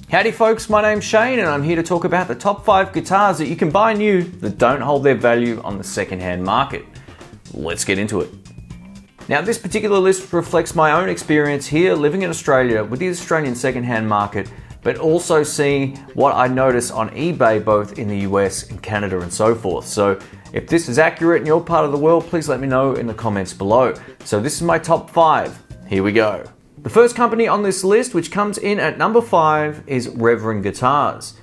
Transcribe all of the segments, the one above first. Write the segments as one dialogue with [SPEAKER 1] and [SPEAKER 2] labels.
[SPEAKER 1] Howdy folks, my name's Shane and I'm here to talk about the top 5 guitars that you can buy new that don't hold their value on the second-hand market. Let's get into it. Now this particular list reflects my own experience here living in Australia with the Australian second-hand market, but also seeing what I notice on eBay both in the US and Canada and so forth. So if this is accurate in your part of the world, please let me know in the comments below. So this is my top 5. Here we go. The first company on this list, which comes in at number 5, is Reverend guitars.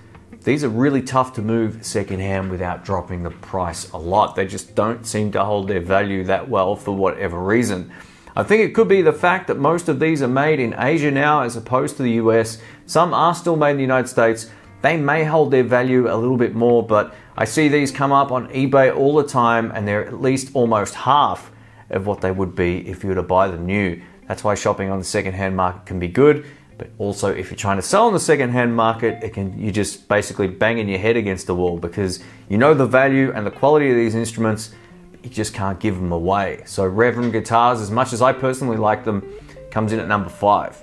[SPEAKER 1] These are really tough to move secondhand without dropping the price a lot. They just don't seem to hold their value that well for whatever reason. I think it could be the fact that most of these are made in Asia now as opposed to the US. Some are still made in the United States. They may hold their value a little bit more, but I see these come up on eBay all the time and they're at least almost half of what they would be if you were to buy them new. That's why shopping on the second-hand market can be good, but also if you're trying to sell on the second-hand market, you're just basically banging your head against the wall because you know the value and the quality of these instruments, you just can't give them away. So Reverend guitars, as much as I personally like them, comes in at number 5.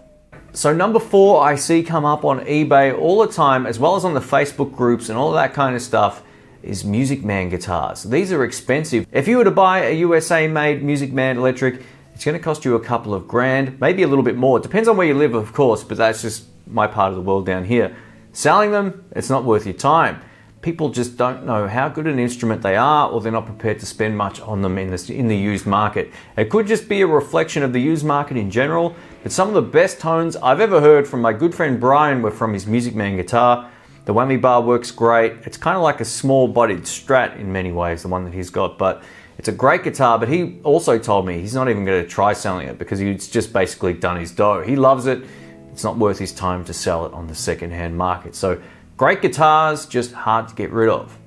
[SPEAKER 1] So number 4 I see come up on eBay all the time, as well as on the Facebook groups and all that kind of stuff, is MUSICMAN guitars. These are expensive. If you were to buy a USA-made MUSICMAN electric, it's going to cost you a couple of grand, maybe a little bit more. It depends on where you live, of course, but that's just my part of the world down here. Selling them, it's not worth your time. People just don't know how good an instrument they are, or they're not prepared to spend much on them in the used market. It could just be a reflection of the used market in general, but some of the best tones I've ever heard from my good friend Brian were from his MUSICMAN guitar. The whammy bar works great. It's kind of like a small-bodied Strat in many ways, the one that he's got, but it's a great guitar. But he also told me he's not even going to try selling it because he's just basically done his dough. He loves it. It's not worth his time to sell it on the second-hand market. So great guitars, just hard to get rid of.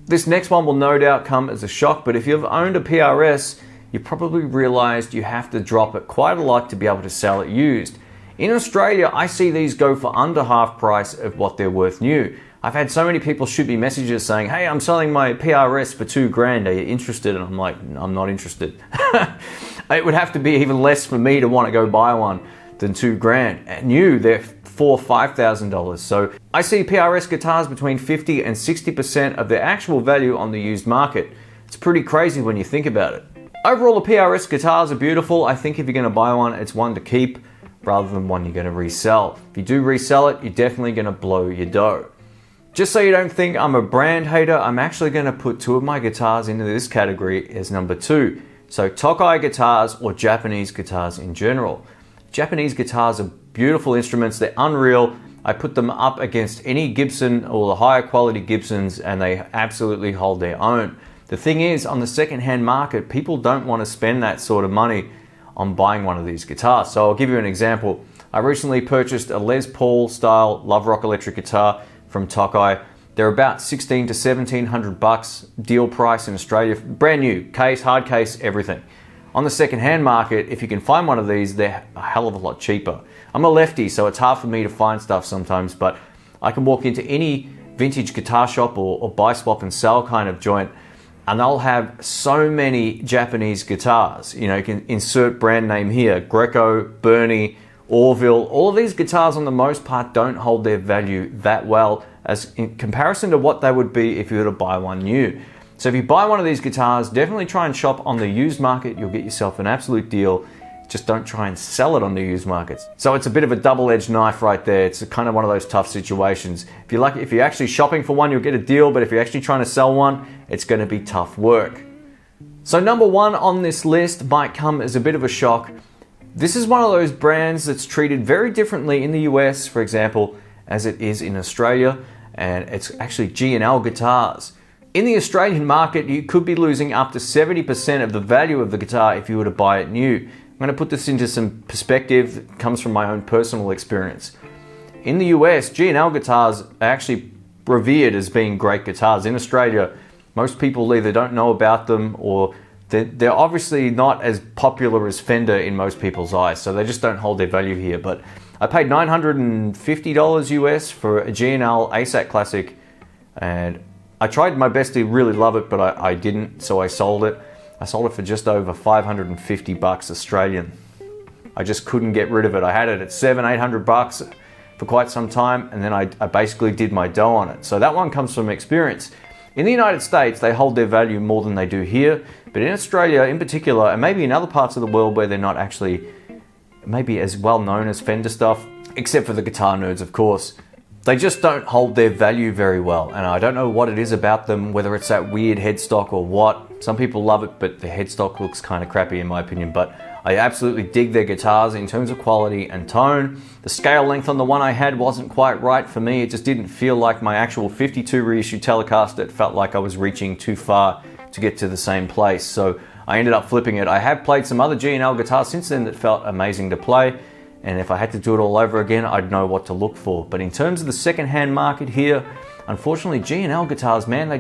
[SPEAKER 1] This next one will no doubt come as a shock, but if you've owned a PRS, you probably realized you have to drop it quite a lot to be able to sell it used. In Australia, I see these go for under half price of what they're worth new. I've had so many people shoot me messages saying, hey, I'm selling my PRS for 2 grand, are you interested? And I'm like, I'm not interested. It would have to be even less for me to want to go buy one than 2 grand. And new, they're $4,000 or $5,000. So I see PRS guitars between 50 and 60% of their actual value on the used market. It's pretty crazy when you think about it. Overall, the PRS guitars are beautiful. I think if you're going to buy one, it's one to keep rather than one you're going to resell. If you do resell it, you're definitely going to blow your dough. Just so you don't think I'm a brand hater, I'm actually going to put 2 of my guitars into this category as number 2. So Tokai guitars or Japanese guitars in general. Japanese guitars are beautiful instruments, they're unreal. I put them up against any Gibson or the higher quality Gibsons and they absolutely hold their own. The thing is, on the second-hand market, people don't want to spend that sort of money on buying one of these guitars. So I'll give you an example. I recently purchased a Les Paul style Love Rock electric guitar from Tokai. They're about $1,600 to $1,700 deal price in Australia. Brand new, case, hard case, everything. On the second-hand market, if you can find one of these, they're a hell of a lot cheaper. I'm a lefty, so it's hard for me to find stuff sometimes, but I can walk into any vintage guitar shop or buy, swap and sell kind of joint, and I'll have so many Japanese guitars. You know, you can insert brand name here, Greco, Bernie, Orville. All of these guitars on the most part don't hold their value that well as in comparison to what they would be if you were to buy one new. So if you buy one of these guitars, definitely try and shop on the used market. You'll get yourself an absolute deal. Just don't try and sell it on the used markets. So it's a bit of a double-edged knife right there. It's kind of one of those tough situations. If you're actually shopping for one, you'll get a deal, but if you're actually trying to sell one, it's going to be tough work. So number 1 on this list might come as a bit of a shock. This is one of those brands that's treated very differently in the US, for example, as it is in Australia, and it's actually G&L guitars. In the Australian market, you could be losing up to 70% of the value of the guitar if you were to buy it new. I'm going to put this into some perspective that comes from my own personal experience. In the US, G&L guitars are actually revered as being great guitars. In Australia, most people either don't know about them or they're obviously not as popular as Fender in most people's eyes, so they just don't hold their value here. But I paid $950 US for a G&L ASAC Classic, and I tried my best to really love it, but I didn't, so I sold it. I sold it for just over $550 Australian. I just couldn't get rid of it. I had it at $700-800 for quite some time, and then I basically did my dough on it. So that one comes from experience. In the United States, they hold their value more than they do here, but in Australia in particular, and maybe in other parts of the world where they're not actually maybe as well known as Fender stuff, except for the guitar nerds, of course, they just don't hold their value very well. And I don't know what it is about them, whether it's that weird headstock or what. Some people love it, but the headstock looks kind of crappy in my opinion. But I absolutely dig their guitars in terms of quality and tone. The scale length on the one I had wasn't quite right for me. It just didn't feel like my actual 52 reissue Telecaster. It felt like I was reaching too far to get to the same place. So I ended up flipping it. I have played some other G&L guitars since then that felt amazing to play. And if I had to do it all over again, I'd know what to look for. But in terms of the second-hand market here, unfortunately, G&L guitars, man,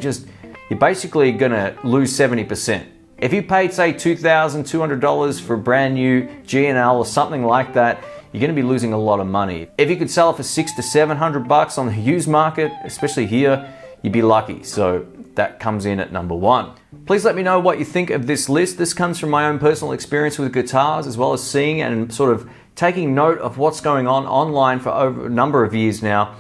[SPEAKER 1] you're basically gonna lose 70%. If you paid, say, $2,200 for a brand new G&L or something like that, you're gonna be losing a lot of money. If you could sell it for $600 to $700 on the used market, especially here, you'd be lucky. So that comes in at number one. Please let me know what you think of this list. This comes from my own personal experience with guitars, as well as seeing and sort of taking note of what's going on online for over a number of years now.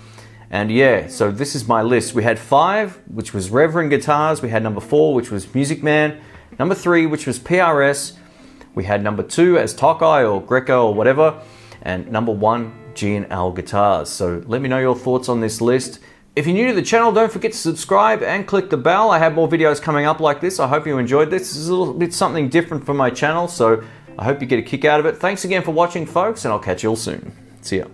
[SPEAKER 1] And yeah, so this is my list. We had 5, which was Reverend guitars. We had number 4, which was MUSICMAN. Number 3, which was PRS. We had number 2 as Tokai or Greco or whatever. And number 1, G&L guitars. So let me know your thoughts on this list. If you're new to the channel, don't forget to subscribe and click the bell. I have more videos coming up like this. I hope you enjoyed this. This is a little bit something different for my channel, so I hope you get a kick out of it. Thanks again for watching, folks, and I'll catch you all soon. See ya.